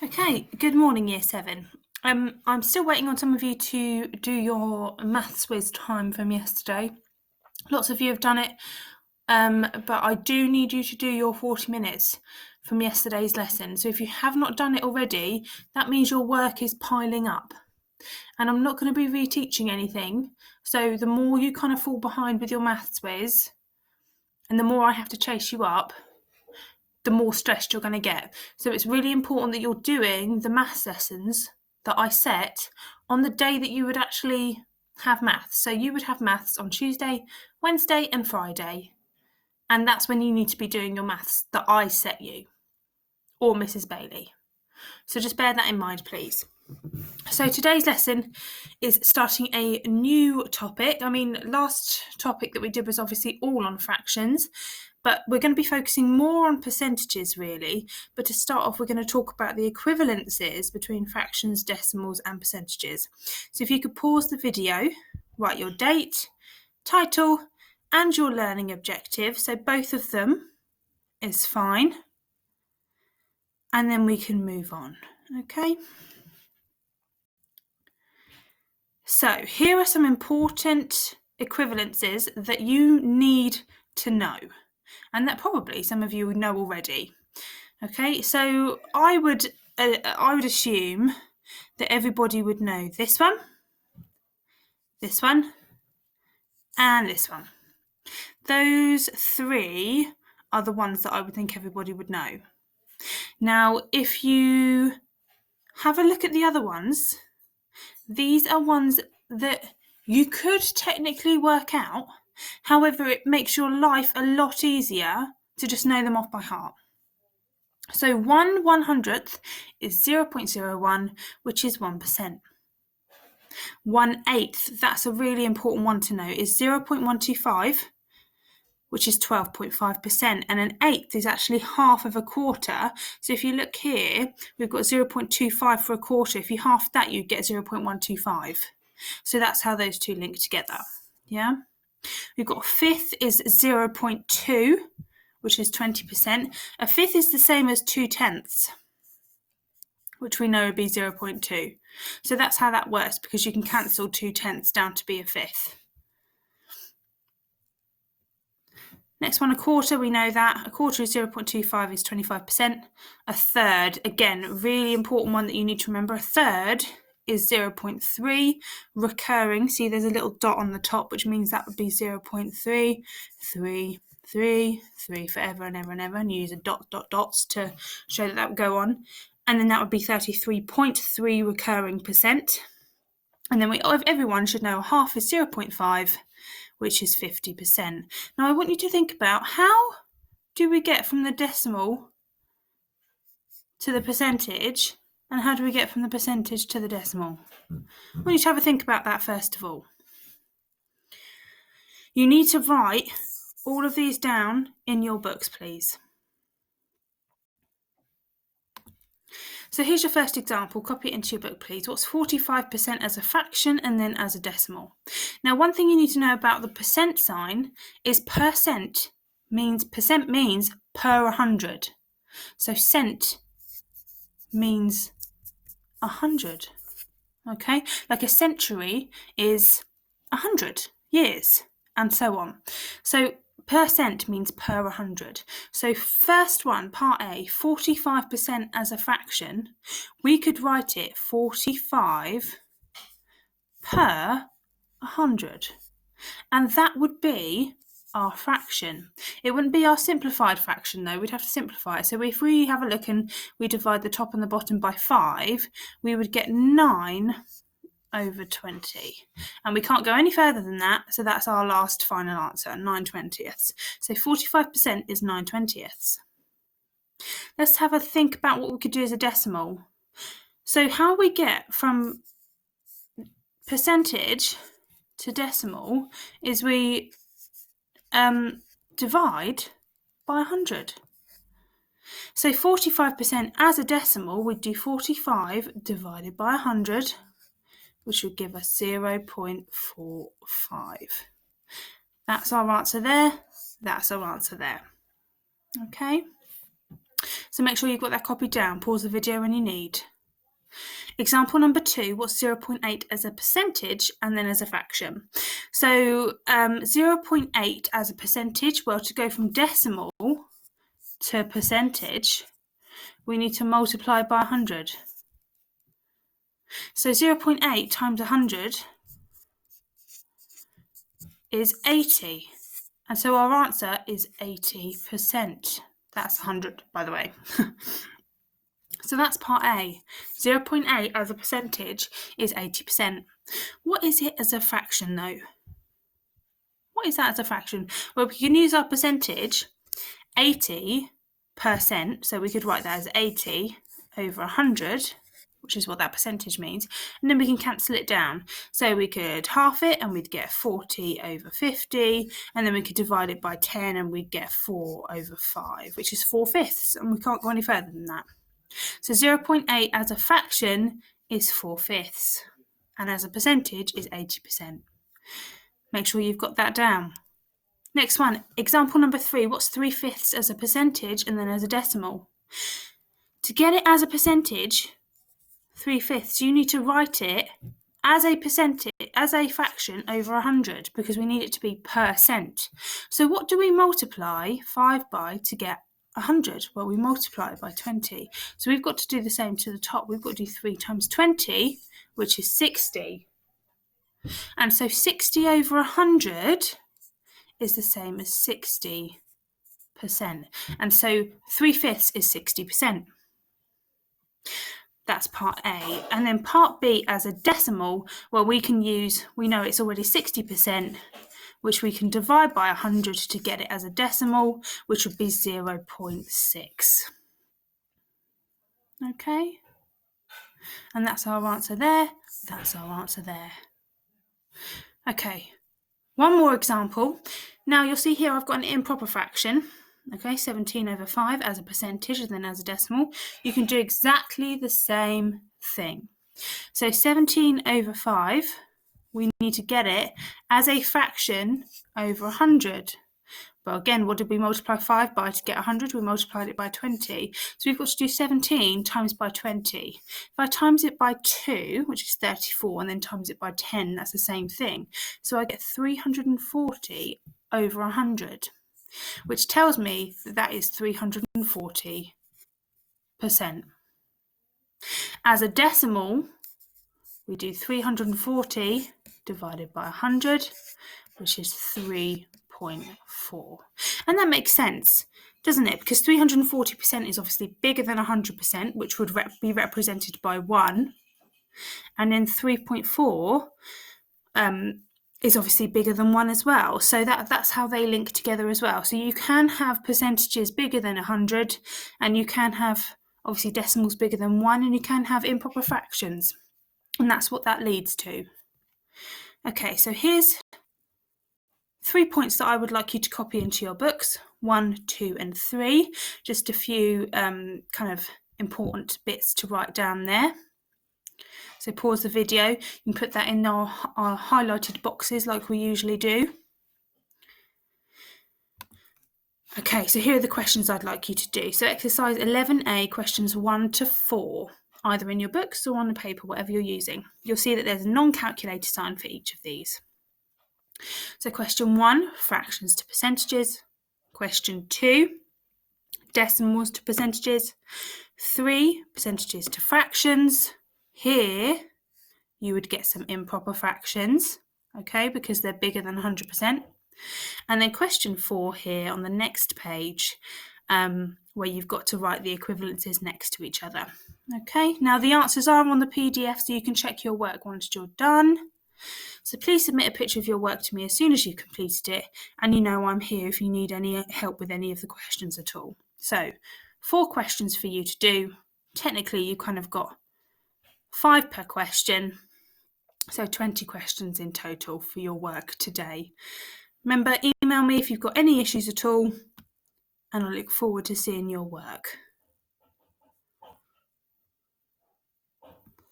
Okay, good morning, Year 7. I'm still waiting on some of you to do your maths whiz time from yesterday. Lots of you have done it, but I do need you to do your 40 minutes from yesterday's lesson. So if you have not done it already, that means your work is piling up. And I'm not going to be reteaching anything, so the more you kind of fall behind with your maths whiz, and the more I have to chase you up, the more stressed you're going to get. So it's really important that you're doing the maths lessons that I set on the day that you would actually have maths. So you would have maths on Tuesday, Wednesday and Friday. And that's when you need to be doing your maths that I set you, or Mrs. Bailey. So just bear that in mind, please. So today's lesson is starting a new topic. Last topic that we did was obviously all on fractions, but we're going to be focusing more on percentages really. But to start off, we're going to talk about the equivalences between fractions, decimals and percentages. So if you could pause the video, write your date, title and your learning objective. So both of them is fine. And then we can move on, okay? So here are some important equivalences that you need to know, and that probably some of you know already. Okay, so I would assume that everybody would know this one, and this one. Those three are the ones that I would think everybody would know. Now, if you have a look at the other ones, these are ones that you could technically work out. However, it makes your life a lot easier to just know them off by heart. So 1/100th is 0.01, which is 1%. 1/8, that's a really important one to know, is 0.125, which is 12.5%. And an eighth is actually half of a quarter. So if you look here, we've got 0.25 for a quarter. If you half that, you get 0.125. So that's how those two link together. Yeah. We've got a fifth is 0.2, which is 20%. A fifth is the same as 2/10, which we know would be 0.2. So that's how that works, because you can cancel 2/10 down to be a fifth. Next one, a quarter, we know that. A quarter is 0.25 is 25%. A third, again, really important one that you need to remember. A third is 0.3, recurring. See, there's a little dot on the top, which means that would be 0.3, 3, 3, 3 forever and ever and ever. And you use a dots to show that that would go on. And then that would be 33.3 recurring percent. And then everyone should know a half is 0.5, which is 50%. Now I want you to think about, how do we get from the decimal to the percentage, and how do we get from the percentage to the decimal? I want you to have a think about that first of all. You need to write all of these down in your books, please. So here's your first example. Copy it into your book, please. What's 45% as a fraction and then as a decimal? Now, one thing you need to know about the percent sign is percent means per 100. So cent means 100. Okay, like a century is 100 years, and so on. So percent means per 100. So first one, part A, 45% as a fraction, we could write it 45 per 100. And that would be our fraction. It wouldn't be our simplified fraction though, we'd have to simplify it. So if we have a look and we divide the top and the bottom by 5, we would get 9/20. And we can't go any further than that, so that's our last final answer, 9/20. So 45% is 9/20. Let's have a think about what we could do as a decimal. So how we get from percentage to decimal is we divide by 100. So 45% as a decimal, we'd do 45 divided by 100, which would give us 0.45. That's our answer there. That's our answer there. Okay. So make sure you've got that copied down. Pause the video when you need. Example number 2, what's 0.8 as a percentage and then as a fraction? So 0.8 as a percentage, well, to go from decimal to percentage, we need to multiply by 100. So 0.8 times 100 is 80. And so our answer is 80%. That's 100, by the way. So that's part A. 0.8 as a percentage is 80%. What is it as a fraction, though? What is that as a fraction? Well, we can use our percentage, 80%, so we could write that as 80 over 100, which is what that percentage means, and then we can cancel it down. So we could half it and we'd get 40 over 50, and then we could divide it by 10 and we'd get 4 over 5, which is 4/5, and we can't go any further than that. So 0.8 as a fraction is 4/5, and as a percentage is 80%. Make sure you've got that down. Next one, example number 3, what's 3/5 as a percentage and then as a decimal? To get it as a percentage, 3/5, you need to write it as a percentage, as a fraction over 100, because we need it to be percent. So what do we multiply 5 by to get 100? Well, we multiply it by 20. So we've got to do the same to the top. We've got to do 3 times 20, which is 60. And so 60 over 100 is the same as 60%. And so 3/5 is 60%. That's part A. And then part B as a decimal, well, we know it's already 60%, which we can divide by 100 to get it as a decimal, which would be 0.6. Okay? And that's our answer there. That's our answer there. Okay, one more example. Now you'll see here I've got an improper fraction. Okay, 17 over 5 as a percentage and then as a decimal. You can do exactly the same thing. So 17 over 5, we need to get it as a fraction over 100. Well, again, what did we multiply 5 by to get 100? We multiplied it by 20. So we've got to do 17 times by 20. If I times it by 2, which is 34, and then times it by 10, that's the same thing. So I get 340 over 100, which tells me that that is 340%. As a decimal, we do 340 divided by 100, which is 3.4. And that makes sense, doesn't it? Because 340% is obviously bigger than 100%, which would be represented by 1. And then 3.4 is obviously bigger than 1 as well. So that's how they link together as well. So you can have percentages bigger than 100, and you can have obviously decimals bigger than 1, and you can have improper fractions. And that's what that leads to. Okay, so here's 3 points that I would like you to copy into your books, 1, 2, and 3. Just a few kind of important bits to write down there. So pause the video, you can put that in our highlighted boxes like we usually do. Okay, so here are the questions I'd like you to do. So exercise 11A, questions 1 to 4, either in your books or on the paper, whatever you're using. You'll see that there's a non-calculator sign for each of these. So question 1, fractions to percentages. Question 2, decimals to percentages. 3, percentages to fractions. Here, you would get some improper fractions, okay, because they're bigger than 100%. And then question 4 here on the next page, where you've got to write the equivalences next to each other. Okay, now the answers are on the PDF, so you can check your work once you're done. So please submit a picture of your work to me as soon as you've completed it, and you know I'm here if you need any help with any of the questions at all. So 4 questions for you to do. Technically, you kind of got 5 per question, so 20 questions in total for your work today. Remember, email me if you've got any issues at all, and I look forward to seeing your work.